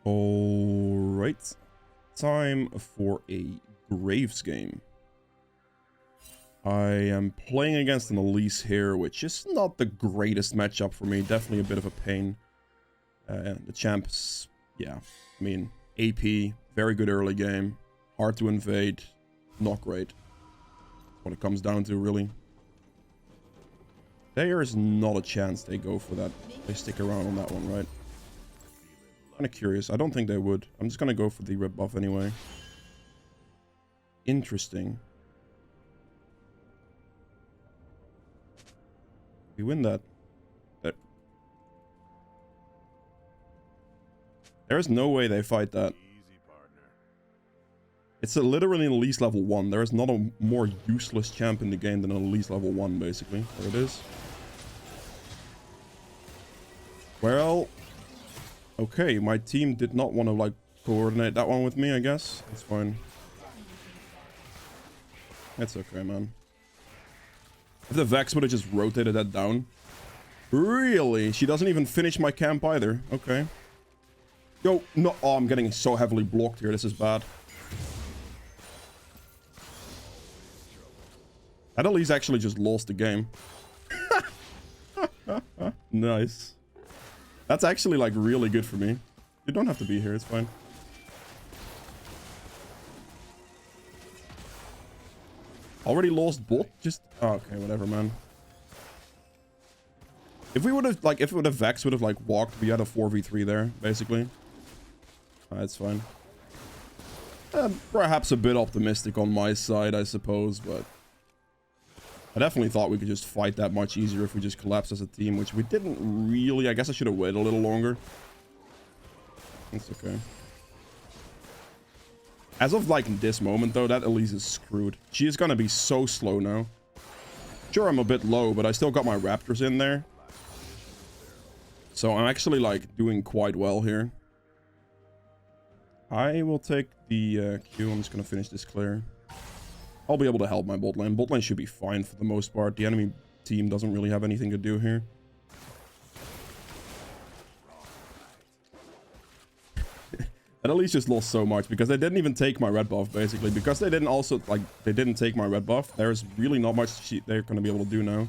Alright, time for a Graves game. I am playing against an Elise here, which is not the greatest matchup for me. Definitely a bit of a pain. The champs, yeah, I mean, AP, very good early game. Hard to invade, not great. That's what it comes down to, really. There is not a chance they go for that. They stick around on that one, right? Kind of curious. I don't think they would. I'm just gonna go for the red buff anyway. Interesting. We win that. There's no way they fight that. It's literally an Elise level 1. There is not a more useless champ in the game than an Elise level 1, basically. There it is. Well, okay, my team did not want to, like, coordinate that one with me, I guess. That's fine. That's okay, man. If the Vex would have just rotated that down. Really? She doesn't even finish my camp either. Okay. Yo, no. Oh, I'm getting so heavily blocked here. This is bad. That Elise actually just lost the game. Nice. That's actually, like, really good for me. You don't have to be here. It's fine. Already lost bot? Just... Oh, okay, whatever, man. If we would have, like, if Vex would have, like, walked, we had a 4v3 there, basically. That's fine. Perhaps a bit optimistic on my side, I suppose, but... I definitely thought we could just fight that much easier if we just collapsed as a team, which we didn't really. I guess I should have waited a little longer. It's okay. As of, like, this moment, though, that Elise is screwed. She is gonna be so slow now. Sure, I'm a bit low, but I still got my Raptors in there. So I'm actually, like, doing quite well here. I will take the Q. I'm just gonna finish this clear. I'll be able to help my bot lane. Bot lane should be fine for the most part. The enemy team doesn't really have anything to do here. And at least just lost so much because they didn't even take my red buff, basically. Because they didn't also, like, they didn't take my red buff. There's really not much they're going to be able to do now.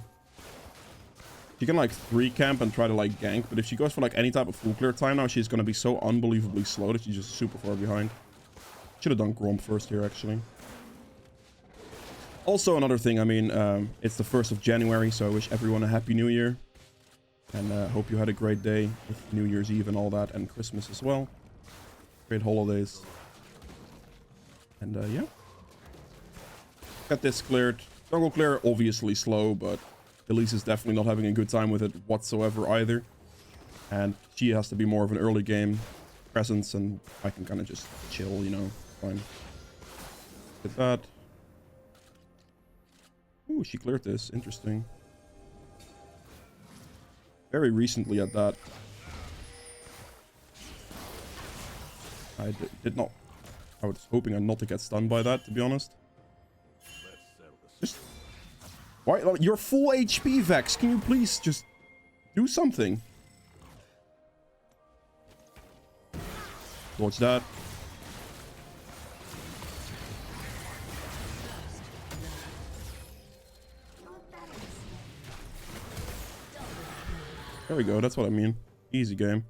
She can, like, 3 camp and try to, like, gank. But if she goes for, like, any type of full clear time now, she's going to be so unbelievably slow that she's just super far behind. Should have done Gromp first here, actually. Also, another thing, I mean, it's the 1st of January, so I wish everyone a Happy New Year. And hope you had a great day with New Year's Eve and all that, and Christmas as well. Great holidays. And, yeah. Got this cleared. Jungle clear, obviously slow, but Elise is definitely not having a good time with it whatsoever either. And she has to be more of an early game presence, and I can kind of just chill, you know, fine. Get that. Ooh, she cleared this. Interesting. Very recently at that. I did not... I was hoping not to get stunned by that, to be honest. Just... Why? You're full HP, Vex. Can you please just do something? Dodge that. There we go, that's what I mean. Easy game.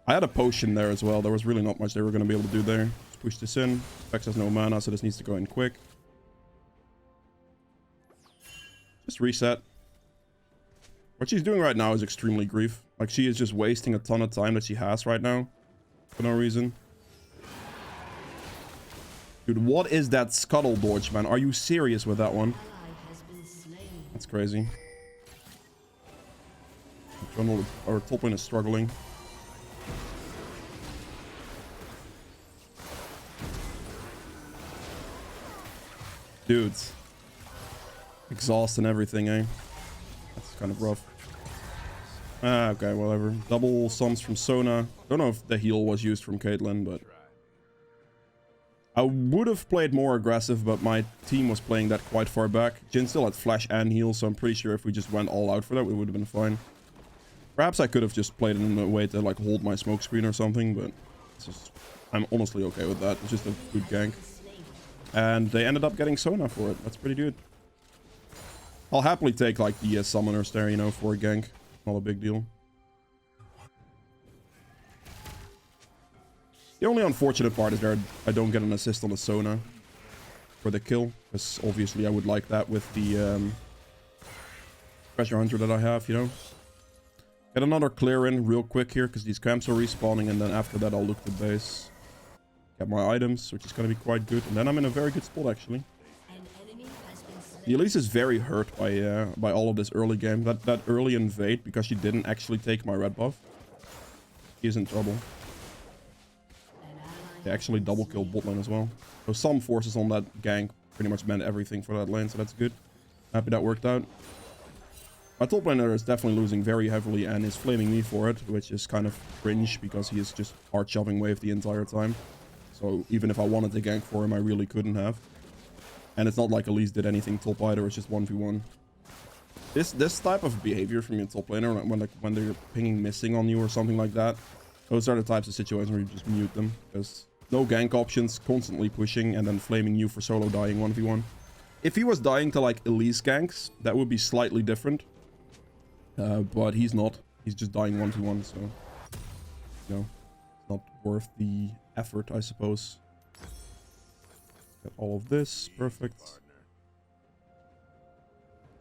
I had a potion there as well. There was really not much they were going to be able to do there. Just push this in. Vex has no mana, so this needs to go in quick. Just reset. What she's doing right now is extremely grief. Like, she is just wasting a ton of time that she has right now. For no reason. Dude, what is that scuttle dodge, man? Are you serious with that one? That's crazy. Our top lane is struggling. Dudes. Exhaust and everything, eh? That's kind of rough. Ah, okay, whatever. Double sums from Sona. Don't know if the heal was used from Caitlyn, but... I would have played more aggressive, but my team was playing that quite far back. Jhin still had flash and heal, so I'm pretty sure if we just went all out for that, we would have been fine. Perhaps I could have just played it in a way to like hold my smoke screen or something, but it's just, I'm honestly okay with that. It's just a good gank. And they ended up getting Sona for it. That's pretty good. I'll happily take like the summoners there, you know, for a gank. Not a big deal. The only unfortunate part is there I don't get an assist on the Sona for the kill, because obviously I would like that with the treasure hunter that I have, you know. Get another clear in real quick here, because these camps are respawning, and then after that I'll look to base. Get my items, which is going to be quite good, and then I'm in a very good spot actually. The Elise is very hurt by all of this early game. That early invade, because she didn't actually take my red buff. He's in trouble. They actually double killed bot lane as well. So some forces on that gank pretty much meant everything for that lane, so that's good. Happy that worked out. My top laner is definitely losing very heavily and is flaming me for it, which is kind of cringe because he is just hard shoving wave the entire time. So even if I wanted to gank for him, I really couldn't have. And it's not like Elise did anything top either, it's just 1v1. This type of behavior from your top laner, when they're pinging missing on you or something like that, those are the types of situations where you just mute them. Because no gank options, constantly pushing and then flaming you for solo dying 1v1. If he was dying to like Elise ganks, that would be slightly different. But he's not. He's just dying 1v1, so you know, it's not worth the effort, I suppose. Get all of this, perfect.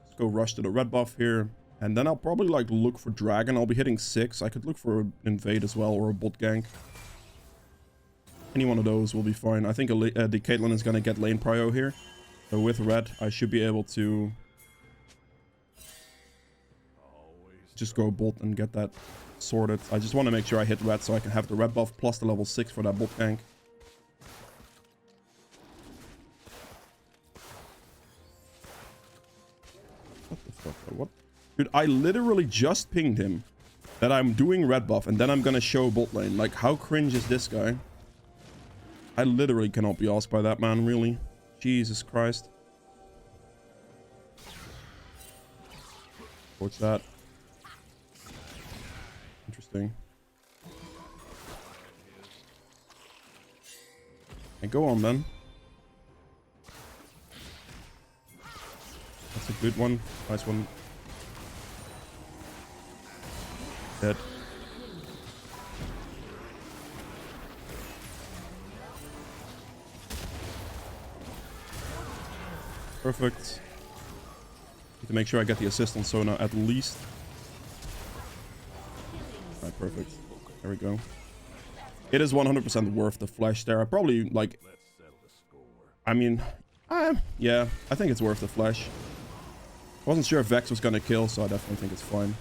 Let's go rush to the red buff here, and then I'll probably like look for dragon. I'll be hitting 6. I could look for an invade as well, or a bot gank. Any one of those will be fine. I think the Caitlyn is gonna get lane BRIO here, so with red I should be able to just go bot and get that sorted. I just want to make sure I hit red so I can have the red buff plus the level 6 for that bot gank. What the fuck? What? Dude, I literally just pinged him that I'm doing red buff and then I'm gonna show bot lane. Like, how cringe is this guy? I literally cannot be asked by that man, really. Jesus Christ. What's that? Interesting. And go on then. That's a good one. Nice one. Dead. Perfect. Need to make sure I get the assist on Sona at least. Right, perfect. There we go. It is 100% worth the flash there. I probably, like... I mean... yeah, I think it's worth the flash. I wasn't sure if Vex was gonna kill, so I definitely think it's fine. In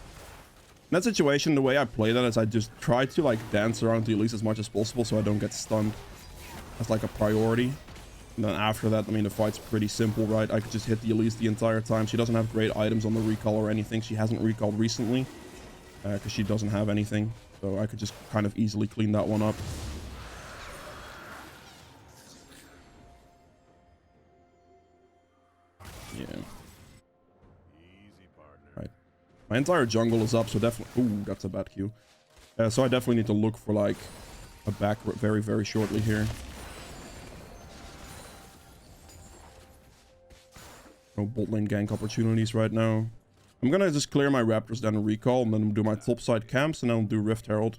that situation, the way I play that is I just try to, like, dance around the Elise as much as possible so I don't get stunned. That's, like, a priority. And then after that, I mean, the fight's pretty simple, right? I could just hit the Elise the entire time. She doesn't have great items on the recall or anything. She hasn't recalled recently. Because she doesn't have anything. So I could just kind of easily clean that one up. Yeah. Right. My entire jungle is up, so definitely... Ooh, that's a bad Q. So I definitely need to look for, like, a back very, very shortly here. No bot lane gank opportunities right now. I'm gonna just clear my raptors, then recall, and then do my topside camps, and then I'll do Rift Herald.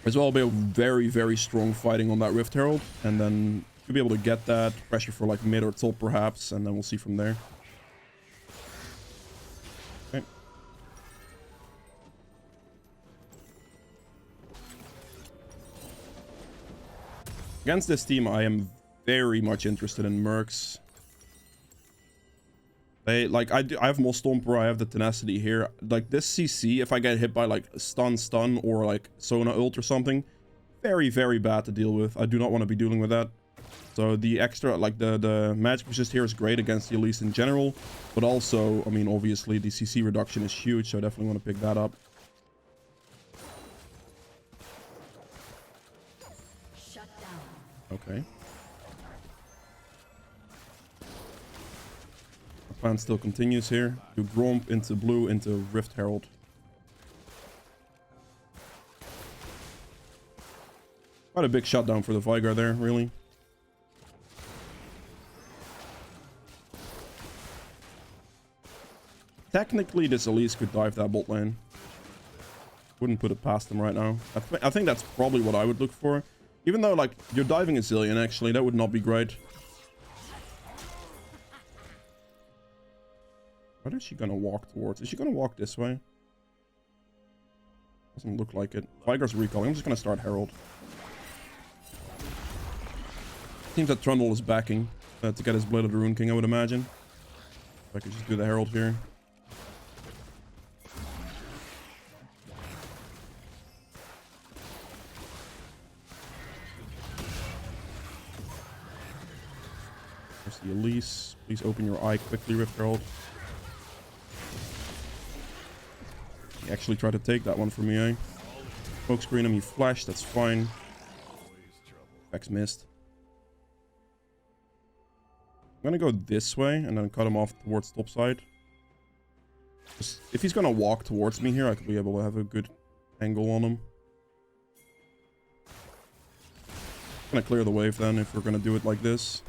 As well, I'll be very, very strong fighting on that Rift Herald, and then you'll be able to get that pressure for like mid or top perhaps, and then we'll see from there. Okay. Against this team, I am very much interested in Mercs. They, like, I have more Stomper, I have the Tenacity here. Like, this CC, if I get hit by, like, stun, or, like, Sona ult or something, very, very bad to deal with. I do not want to be dealing with that. So, the extra, like, the magic resist here is great against the Elise in general. But also, I mean, obviously, the CC reduction is huge, so I definitely want to pick that up. Shut down. Okay. The plan still continues here. You Gromp into blue into Rift Herald. Quite a big shutdown for the Vigar there, really. Technically, this Elise could dive that bot lane. Wouldn't put it past him right now. I think that's probably what I would look for. Even though, like, you're diving a zillion, actually. That would not be great. What is she gonna walk towards? Is she gonna walk this way? Doesn't look like it. Vigar's recalling. I'm just gonna start Herald. Seems that Trundle is backing to get his Blade of the Rune King, I would imagine. If I could just do the Herald here. There's the Elise. Please open your eye quickly, Rift Herald. He actually tried to take that one from me, eh? Smoke screen him, he flashed, that's fine. Vex missed. I'm gonna go this way and then cut him off towards top side. If he's gonna walk towards me here, I could be able to have a good angle on him. I'm gonna clear the wave then if we're gonna do it like this.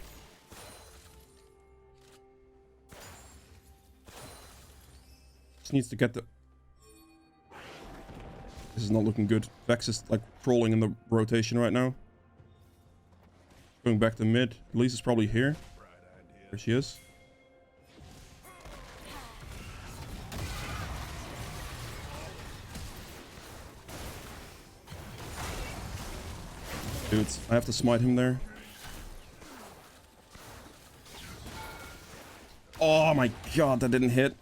Just needs to get the... This is not looking good. Vex is like trolling in the rotation right now. Going back to mid. Elise is probably here. There she is. Dudes, I have to smite him there. Oh my god, that didn't hit.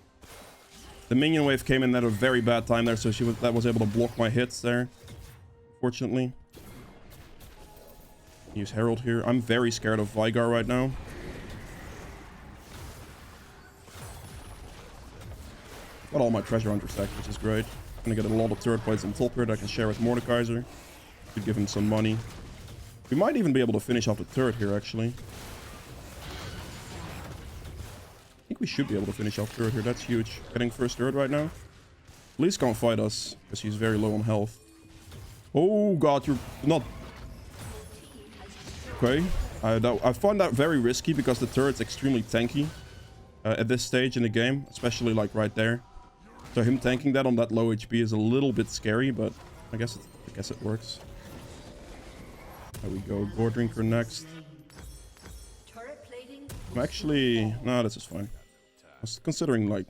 The minion wave came in at a very bad time there, so that was able to block my hits there. Fortunately. Use Herald here. I'm very scared of Vigar right now. Got all my treasure hunter stacked, which is great. I'm gonna get a lot of turret plates on top here that I can share with Mordekaiser. Could give him some money. We might even be able to finish off the turret here, actually. I think we should be able to finish off turret here. That's huge. Getting first turret right now. Elise can't fight us, because she's very low on health. Oh god, you're not... Okay. I find that very risky, because the turret's extremely tanky. At this stage in the game. Especially, like, right there. So him tanking that on that low HP is a little bit scary, but I guess it works. There we go. Gore Drinker next. I'm actually... No, this is fine. I was considering, like,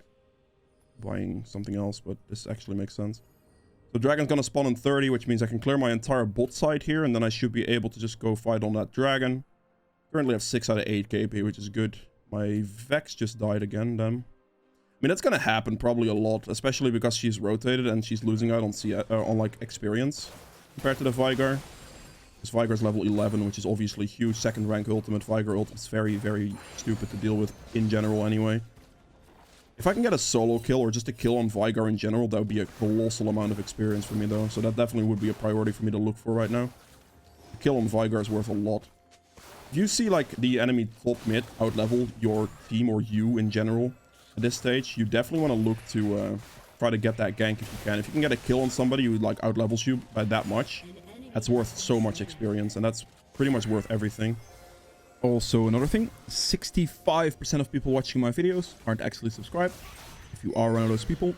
buying something else, but this actually makes sense. The dragon's gonna spawn in 30, which means I can clear my entire bot side here, and then I should be able to just go fight on that dragon. Currently have 6 out of 8 KP, which is good. My Vex just died again, then. I mean, that's gonna happen probably a lot, especially because she's rotated and she's losing out on like experience compared to the Vigar. This Vigar's level 11, which is obviously huge. Second rank ultimate. Vigar ult is very, very stupid to deal with in general anyway. If I can get a solo kill or just a kill on Vigar in general, that would be a colossal amount of experience for me though. So that definitely would be a priority for me to look for right now. A kill on Vigar is worth a lot. If you see like the enemy top mid outlevel your team or you in general at this stage, you definitely want to look to try to get that gank if you can. If you can get a kill on somebody who like outlevels you by that much, that's worth so much experience, and that's pretty much worth everything. Also, another thing, 65% of people watching my videos aren't actually subscribed. If you are one of those people,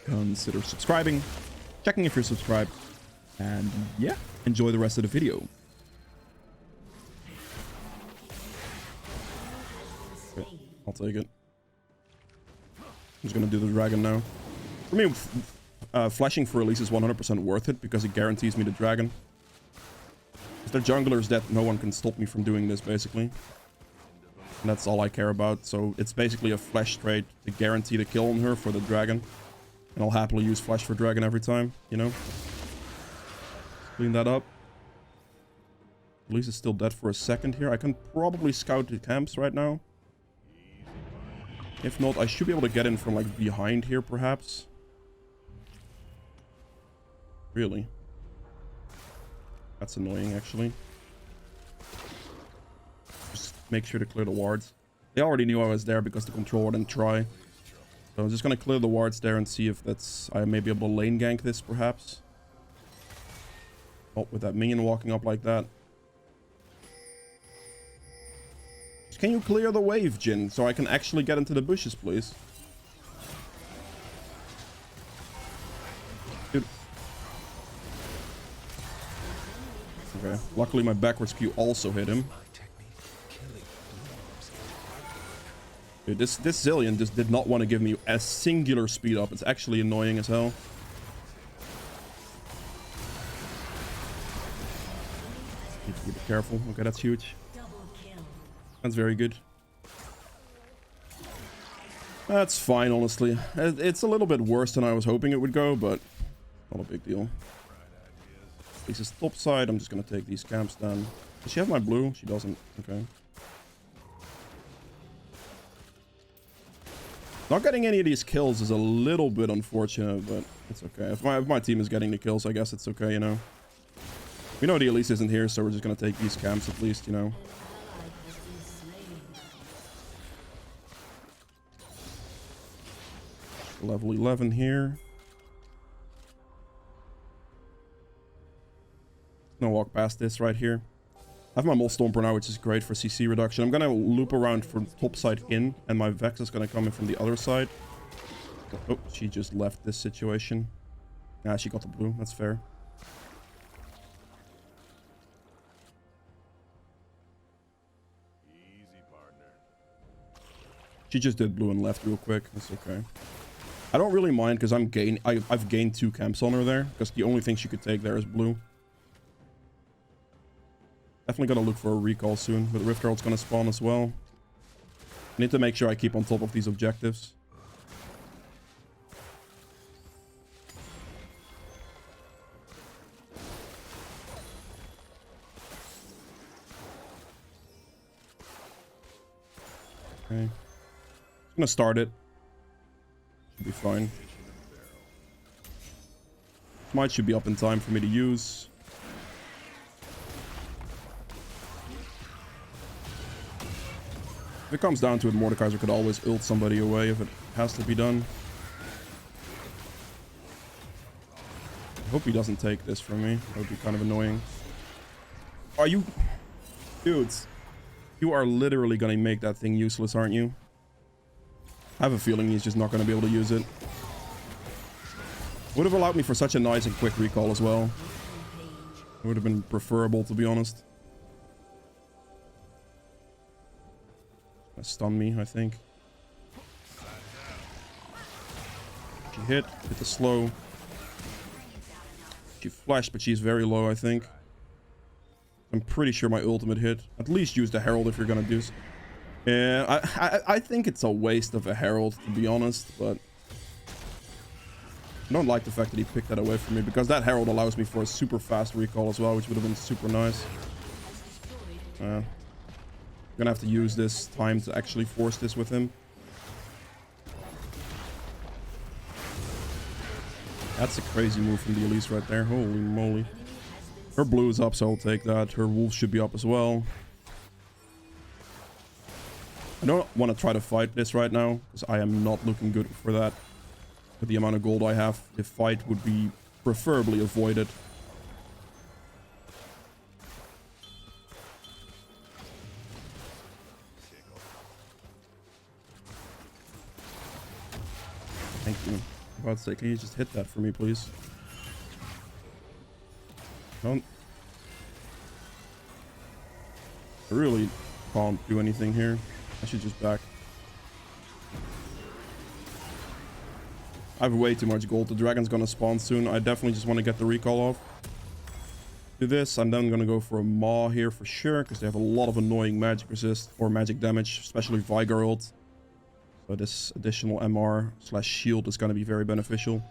consider subscribing, checking if you're subscribed, and yeah, enjoy the rest of the video. Okay, I'll take it. I'm just gonna do the dragon now. For me, flashing for Elise is 100% worth it because it guarantees me the dragon. If their jungler is dead, no one can stop me from doing this, basically. And that's all I care about. So it's basically a flash trade to guarantee the kill on her for the dragon. And I'll happily use flash for dragon every time, you know? Clean that up. Elise is still dead for a second here. I can probably scout the camps right now. If not, I should be able to get in from, like, behind here, perhaps. Really? That's annoying, actually. Just make sure to clear the wards. They already knew I was there because the controller didn't try. So I'm just gonna clear the wards there and see if that's... I may be able to lane gank this, perhaps. Oh, with that minion walking up like that. Can you clear the wave, Jin, so I can actually get into the bushes, please? Dude. Okay, luckily my backwards Q also hit him. Dude, this Zillion just did not want to give me a singular speed up. It's actually annoying as hell. Need to be careful. Okay, that's huge. That's very good. That's fine, honestly. It's a little bit worse than I was hoping it would go, but not a big deal. This is top side. I'm just gonna take these camps down. Does she have my blue? She doesn't. Okay. Not getting any of these kills is a little bit unfortunate, but it's okay. If my team is getting the kills, I guess it's okay, you know. We know the Elise isn't here, so we're just gonna take these camps at least, you know. Level 11 here. Gonna walk past this right here. I have my Mole Stomper now, which is great for CC reduction. I'm gonna loop around from top side in, and my Vex is gonna come in from the other side. Oh, she just left this situation. Ah, she got the blue. That's fair. Easy, partner. She just did blue and left real quick. That's okay. I don't really mind because I've gained 2 camps on her there, because the only thing she could take there is blue. Definitely gonna look for a recall soon, but Rift Herald's gonna spawn as well. I need to make sure I keep on top of these objectives. Okay. I'm gonna start it. Should be fine. Smite should be up in time for me to use. If it comes down to it, Mordekaiser could always ult somebody away if it has to be done. I hope he doesn't take this from me. That would be kind of annoying. Are you... Dudes. You are literally going to make that thing useless, aren't you? I have a feeling he's just not going to be able to use it. Would have allowed me for such a nice and quick recall as well. It would have been preferable, to be honest. Stun me, I think. She hit the slow. She flashed, but she's very low, I think. I'm pretty sure my ultimate hit. At least use the Herald if you're gonna do... Yeah, I think it's a waste of a Herald, to be honest, but... I don't like the fact that he picked that away from me, because that Herald allows me for a super fast recall as well, which would have been super nice. I'm gonna have to use this time to actually force this with him. That's a crazy move from the Elise right there. Holy moly. Her blue is up, so I'll take that. Her wolf should be up as well. I don't want to try to fight this right now, because I am not looking good for that. With the amount of gold I have, the fight would be preferably avoided. Thank you. For God's sake, can you just hit that for me, please? Don't. I really can't do anything here. I should just back. I have way too much gold. The dragon's gonna spawn soon. I definitely just want to get the recall off. Do this. I'm then gonna go for a Maw here for sure, because they have a lot of annoying magic resist or magic damage, especially Vigor ult. So this additional MR/shield is gonna be very beneficial.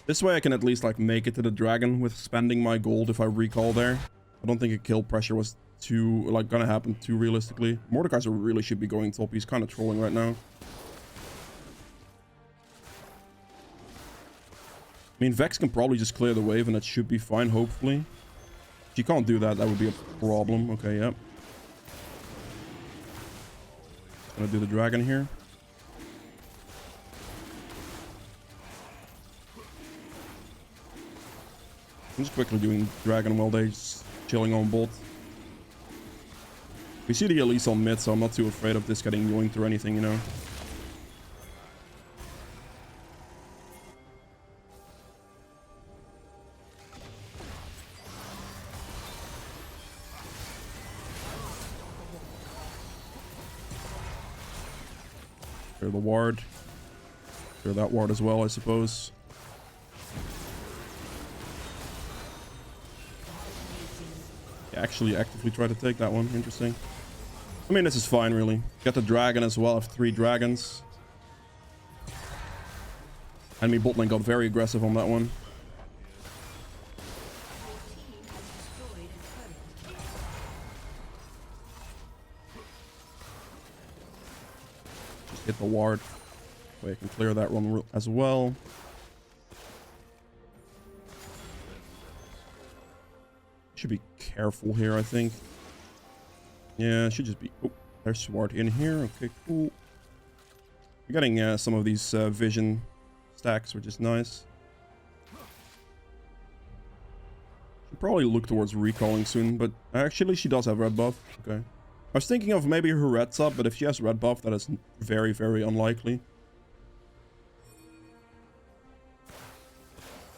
This way I can at least like make it to the dragon with spending my gold if I recall there. I don't think a kill pressure was too like gonna happen too realistically. Mordekaiser really should be going top. He's kind of trolling right now. I mean, Vex can probably just clear the wave and that should be fine, hopefully. If she can't do that, that would be a problem. Okay, yep. Gonna do the dragon here. I'm just quickly doing dragon while they're just chilling on bolt. We see the Elise on mid, so I'm not too afraid of this getting yoinked or anything, you know. Clear the ward. Clear that ward as well, I suppose. Actually actively try to take that one. Interesting. I mean, this is fine, really. Got the dragon as well. I have 3 dragons. Enemy bot lane got very aggressive on that one. Just hit the ward. So I can clear that one as well. Should be careful here, I think. Yeah, should just be... Oh, there's Sword in here. Okay, cool. We're getting some of these vision stacks, which is nice. Should probably look towards recalling soon, but actually she does have red buff. Okay. I was thinking of maybe her red sub, but if she has red buff, that is very, very unlikely.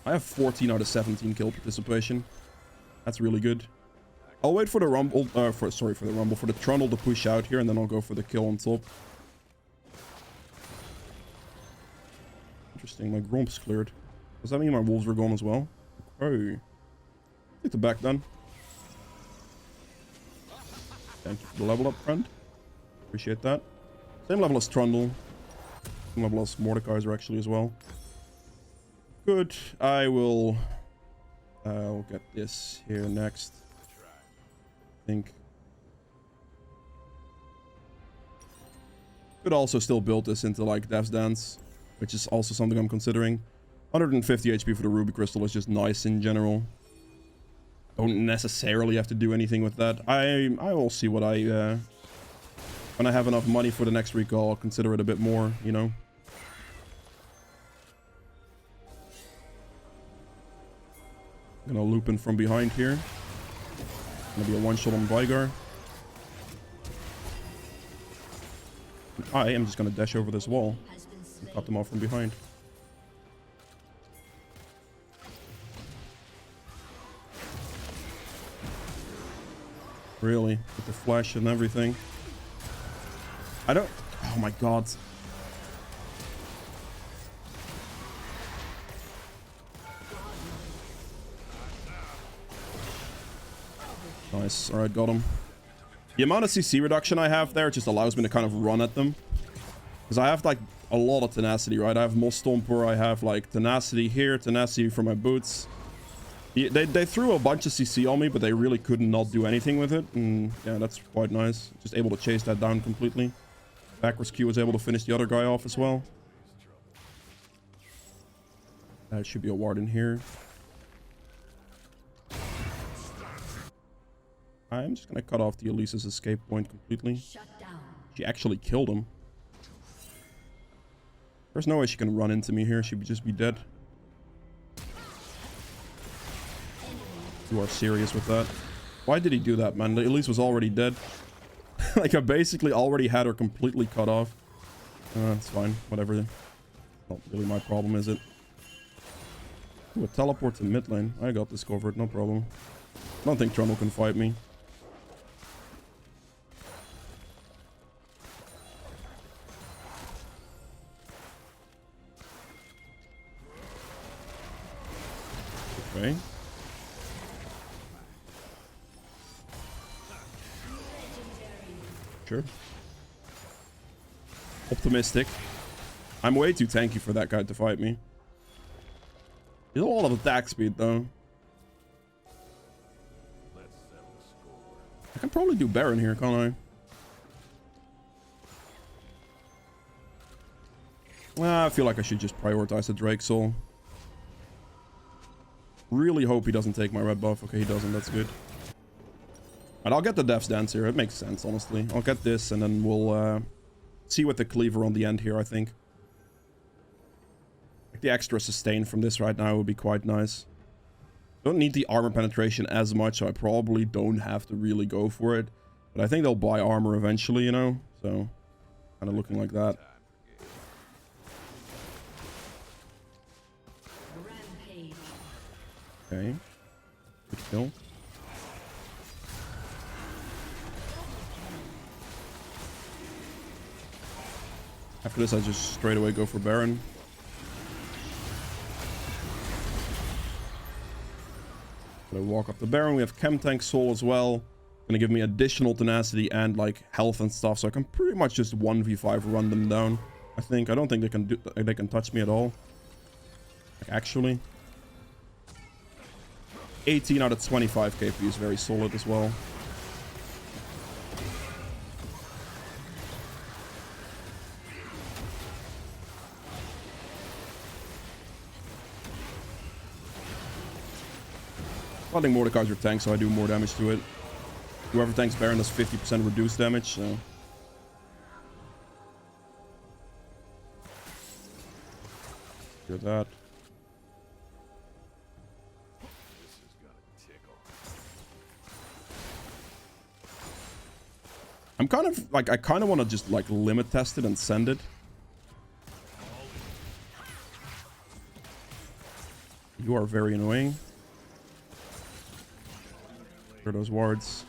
I have 14 out of 17 kill participation. That's really good. I'll wait for the rumble, for the trundle to push out here, and then I'll go for the kill on top. Interesting, my Gromp's cleared. Does that mean my wolves are gone as well? Oh. Get the back done. Thank you for the level up, friend. Appreciate that. Same level as Trundle. Same level as Mordekaiser actually as well. Good. I'll get this here next. I think. Could also still build this into like Death's Dance, which is also something I'm considering. 150 HP for the Ruby Crystal is just nice in general. Don't necessarily have to do anything with that. I will see what when I have enough money for the next recall, I'll consider it a bit more, you know. I'm gonna loop in from behind here. Gonna be a one-shot on Vigar. I am just gonna dash over this wall and cut them off from behind. Really? With the flash and everything. I don't... Oh my god. Nice. Alright, got him. The amount of CC reduction I have there just allows me to kind of run at them. Because I have like a lot of tenacity, right? I have Moss Stomper, I have like tenacity here, tenacity for my boots. They threw a bunch of CC on me, but they really could not do anything with it. And yeah, that's quite nice. Just able to chase that down completely. Backwards Q was able to finish the other guy off as well. That should be a ward in here. I'm just gonna cut off the Elise's escape point completely. She actually killed him. There's no way she can run into me here. She would just be dead. You are serious with that? Why did he do that, man? The Elise was already dead. Like, I basically already had her completely cut off. It's fine. Whatever. Not really my problem, is it? Ooh, a teleport to mid lane. I got this covered. No problem. I don't think Trundle can fight me. Okay. Sure. Optimistic. I'm way too tanky for that guy to fight me. He's a lot of attack speed, though. I can probably do Baron here, can't I? I feel like I should just prioritize the Drake Soul. Really hope he doesn't take my red buff. Okay, he doesn't. That's good. And I'll get the Death's Dance here. It makes sense, honestly. I'll get this, and then we'll see with the cleaver on the end here, I think. Like the extra sustain from this right now would be quite nice. Don't need the armor penetration as much, so I probably don't have to really go for it. But I think they'll buy armor eventually, you know? So, kind of looking like that. Okay. Good kill. After this, I just straight away go for Baron. Gonna walk up the Baron. We have Chem Tank Soul as well. Gonna give me additional tenacity and like health and stuff, so I can pretty much just 1v5 run them down. I think. I don't think they can touch me at all. Like, actually. 18 out of 25 KP is very solid as well. I think Mordecai's your tank, so I do more damage to it. Whoever tanks Baron does 50% reduced damage, so... do that. I'm kind of, like, I kind of want to just, like, limit test it and send it. You are very annoying. For those wards.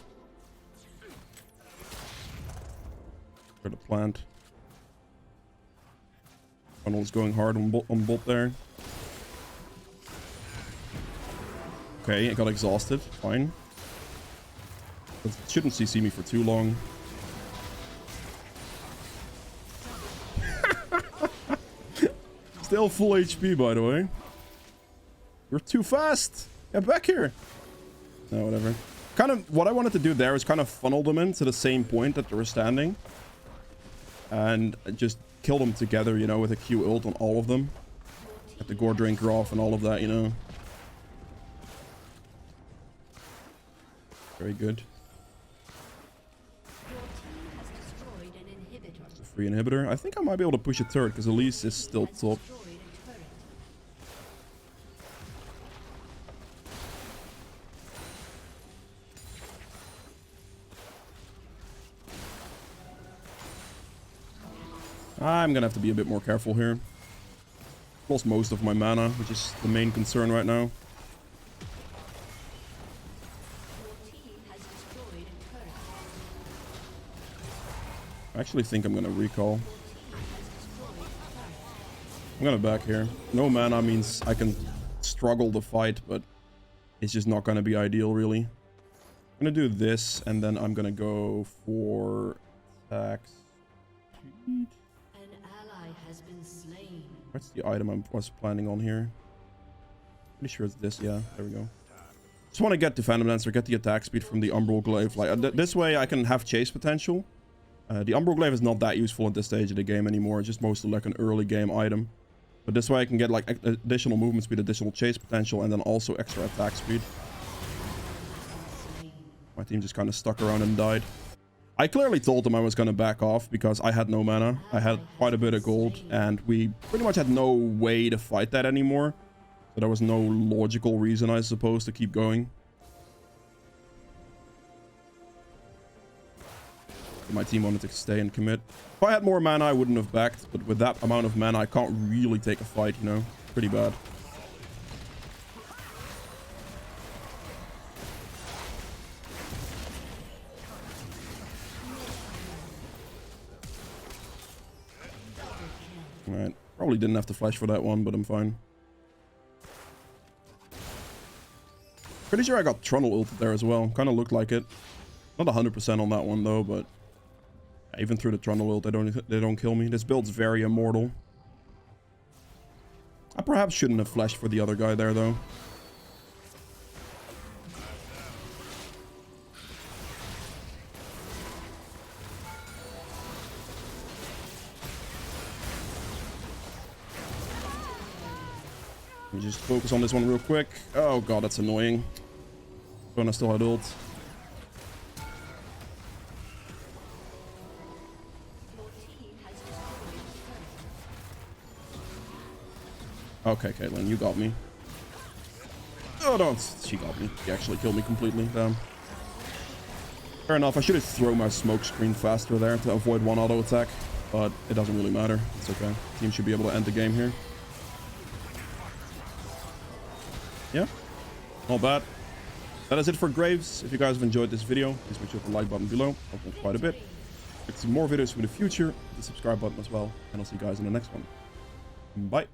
For the plant. Funnel's going hard on bolt there. Okay, I got exhausted. Fine. It shouldn't CC me for too long. Still full HP, by the way. You're too fast. Get back here. No, whatever. Kind of what I wanted to do there is kind of funnel them into the same point that they were standing. And just kill them together, you know, with a Q ult on all of them. Get the gore drinker off and all of that, you know. Very good. It's a free inhibitor. I think I might be able to push a turret because Elise is still top. I'm gonna have to be a bit more careful here. Lost most of my mana, which is the main concern right now. I actually think I'm gonna recall. I'm gonna back here. No mana means I can struggle to fight, but it's just not gonna be ideal, really. I'm gonna do this, and then I'm gonna go for attacks. What's the item I was planning on here? Pretty sure it's this. Yeah, there we go. Just want to get the Phantom Dancer, get the attack speed from the Umbral Glaive. Like this way I can have chase potential. The Umbral Glaive is not that useful at this stage of the game anymore. It's just mostly like an early game item. But this way I can get like additional movement speed, additional chase potential, and then also extra attack speed. My team just kind of stuck around and died. I clearly told them I was going to back off because I had no mana. I had quite a bit of gold and we pretty much had no way to fight that anymore. So there was no logical reason, I suppose, to keep going. But my team wanted to stay and commit. If I had more mana, I wouldn't have backed. But with that amount of mana, I can't really take a fight, you know. Pretty bad. Alright, probably didn't have to flash for that one, but I'm fine. Pretty sure I got Trundle ulted there as well. Kind of looked like it. Not 100% on that one though, but even through the Trundle ult, they don't kill me. This build's very immortal. I perhaps shouldn't have flashed for the other guy there though. Let me just focus on this one real quick. Oh god, that's annoying. Gonna still had ult. Okay, Caitlyn, you got me. Oh, no, she got me. She actually killed me completely. Damn. Fair enough. I should have thrown my smoke screen faster there to avoid one auto attack, but it doesn't really matter. It's okay. Team should be able to end the game here. Yeah, not bad. That is it for Graves. If you guys have enjoyed this video, please make sure to hit the like button below. Helps quite a bit. If you see more videos in the future, hit the subscribe button as well, and I'll see you guys in the next one. Bye.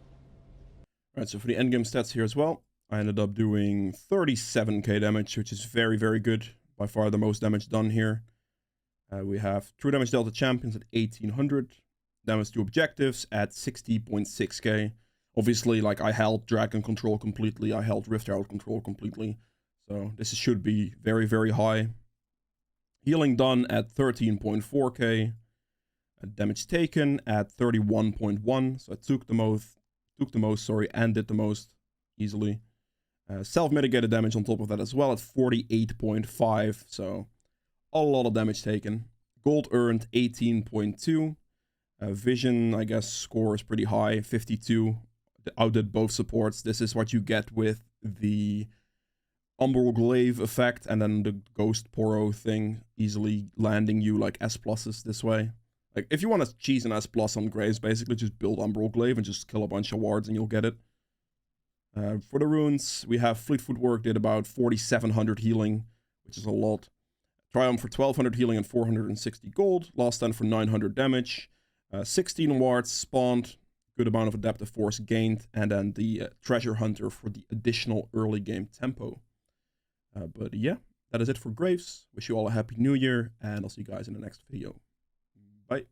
Alright, so for the endgame stats here as well, I ended up doing 37k damage, which is very, very good. By far the most damage done here. We have True Damage Delta Champions at 1800. Damage to objectives at 60.6k. Obviously, like, I held Dragon Control completely. I held Rift Herald Control completely. So this should be very, very high. Healing done at 13.4k. Damage taken at 31.1. So I took the most, and did the most easily. Self-mitigated damage on top of that as well at 48.5. So a lot of damage taken. Gold earned 18.2. Vision, I guess, score is pretty high, 52. Outdid both supports. This is what you get with the Umbral Glaive effect and then the Ghost Poro thing easily landing you like S pluses this way. Like, if you want to cheese an S plus on Graves, basically just build Umbral Glaive and just kill a bunch of wards and you'll get it. For the runes, we have Fleet Footwork did about 4,700 healing, which is a lot. Triumph for 1,200 healing and 460 gold. Last Stand for 900 damage. 16 wards spawned. Good amount of adaptive force gained, and then the treasure hunter for the additional early game tempo. But yeah, that is it for Graves. Wish you all a happy new year, and I'll see you guys in the next video. Bye.